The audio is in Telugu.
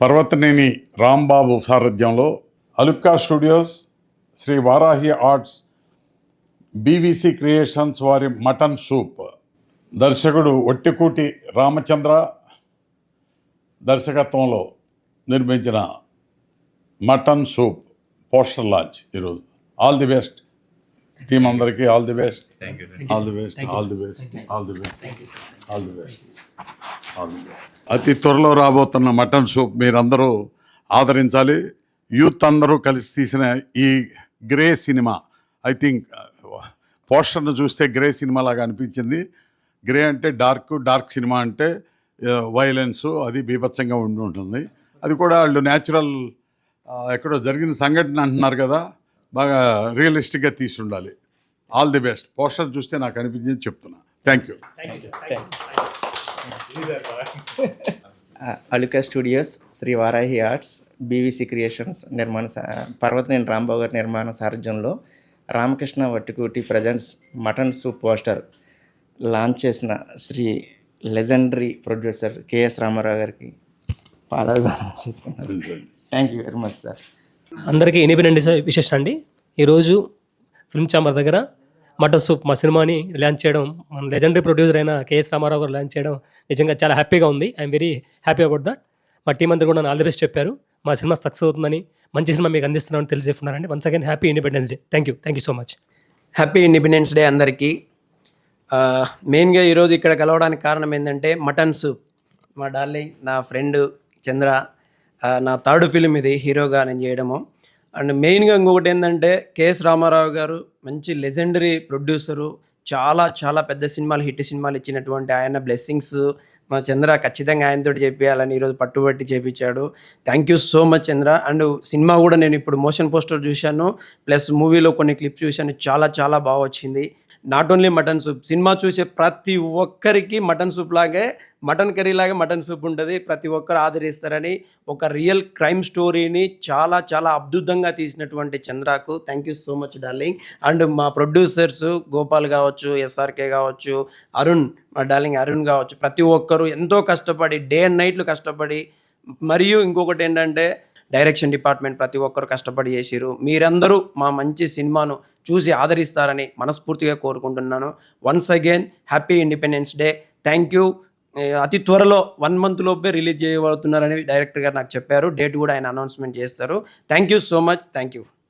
పర్వతనేని రాంబాబు సారథ్యంలో Alukka studios, Shri Varahi arts, BVC creations వారి మటన్ సూప్, దర్శకుడు ఒట్టికూటి రామచంద్ర దర్శకత్వంలో నిర్మించిన మటన్ సూప్ పోస్టర్ లాంచ్ ఈరోజు. ఆల్ ది బెస్ట్ టీం అందరికీ, all the best, all the best, all the best, all the best, all the best, all the best. అతి త్వరలో రాబోతున్న మటన్ సూప్ మీరందరూ ఆదరించాలి. యూత్ అందరూ కలిసి తీసిన ఈ గ్రే సినిమా, ఐ థింక్ పోస్టర్ను చూస్తే గ్రే సినిమా లాగా అనిపించింది. గ్రే అంటే డార్క్ సినిమా అంటే వైలెన్సు అది బీభత్సంగా ఉండి ఉంటుంది. అది కూడా వాళ్ళు న్యాచురల్ ఎక్కడో జరిగిన సంఘటన అంటున్నారు కదా, బాగా రియలిస్టిక్గా తీసి ఉండాలి. All the best. పోస్టర్ చూస్తే నాకు అనిపించింది చెప్తున్నా. Thank you. Aluka studios, Shri Varahi arts, BVC creations Parvataneni Rambabu గారి నిర్మాణ సారథ్యంలో Ramakrishna Vattikuti presents mutton soup poster launch చేసిన Shri legendary producer KS Ramarao గారికి పాదాభివందనం చేసుకున్నాను. Thank you very much sir. అందరికీ ఇండిపెండెంట్ విశేషం అండి. ఈరోజు ఫిల్మ్ ఛాంబర్ దగ్గర మటన్ సూప్ మా సినిమాని లాంచ్ చేయడం, మన లెజెండరీ ప్రొడ్యూసర్ అయిన కేఎస్ రామారావు గారు లాంచ్ చేయడం నిజంగా చాలా హ్యాపీగా ఉంది. I'm very happy about that. మా టీం అందరూ కూడా ఆల్ ది బెస్ట్ చెప్పారు. మా సినిమా సక్సెస్ అవుతుందని, మంచి సినిమా మీకు అందిస్తున్నామని తెలిసి చెప్తున్నారండి. Once again happy independence day. Thank you so much. Happy independence day అందరికీ. మెయిన్గా ఈరోజు ఇక్కడ కలవడానికి కారణం ఏంటంటే మటన్ సూప్. మా డార్లింగ్, నా ఫ్రెండ్ చంద్ర, నా థర్డ్ ఫిలిం ఇది హీరోగా నేను చేయడము. అండ్ మెయిన్గా ఇంకొకటి ఏంటంటే కేఎస్ రామారావు గారు మంచి లెజెండరీ ప్రొడ్యూసరు, చాలా పెద్ద సినిమాలు, హిట్ సినిమాలు ఇచ్చినటువంటి ఆయన బ్లెస్సింగ్స్ మా చంద్ర ఖచ్చితంగా ఆయనతో చేపించాలని ఈరోజు పట్టుబట్టి చేపించాడు. Thank you so much Chandra. And సినిమా కూడా నేను ఇప్పుడు మోషన్ పోస్టర్ చూశాను, ప్లస్ మూవీలో కొన్ని క్లిప్స్ చూశాను, చాలా బాగా వచ్చింది. Not only mutton soup, cinema చూసే ప్రతి ఒక్కరికి మటన్ సూప్ లాగే, మటన్ కర్రీ లాగే మటన్ సూప్ ఉంటుంది. ప్రతి ఒక్కరు ఆదరిస్తారని ఒక రియల్ క్రైమ్ స్టోరీని చాలా అద్భుతంగా తీసినటువంటి చంద్రకు thank you so much darling. And మా ప్రొడ్యూసర్స్ గోపాల్ కావచ్చు, ఎస్ఆర్కే కావచ్చు, అరుణ్, మా డార్లింగ్ అరుణ్ కావచ్చు, ప్రతి ఒక్కరు ఎంతో కష్టపడి డే అండ్ నైట్లు కష్టపడి, మరియు ఇంకొకటి ఏంటంటే డైరెక్షన్ డిపార్ట్మెంట్ ప్రతి ఒక్కరు కష్టపడి చేసిరు. మీరందరూ మా మంచి సినిమాను చూసి ఆదరిస్తారని మనస్ఫూర్తిగా కోరుకుంటున్నాను. Once again happy independence day. Thank you. అతి త్వరలో 1 month లోపే రిలీజ్ చేయబడుతున్నారని డైరెక్టర్ గారు నాకు చెప్పారు. డేట్ కూడా ఆయన అనౌన్స్మెంట్ చేస్తారు. Thank you so much. Thank you.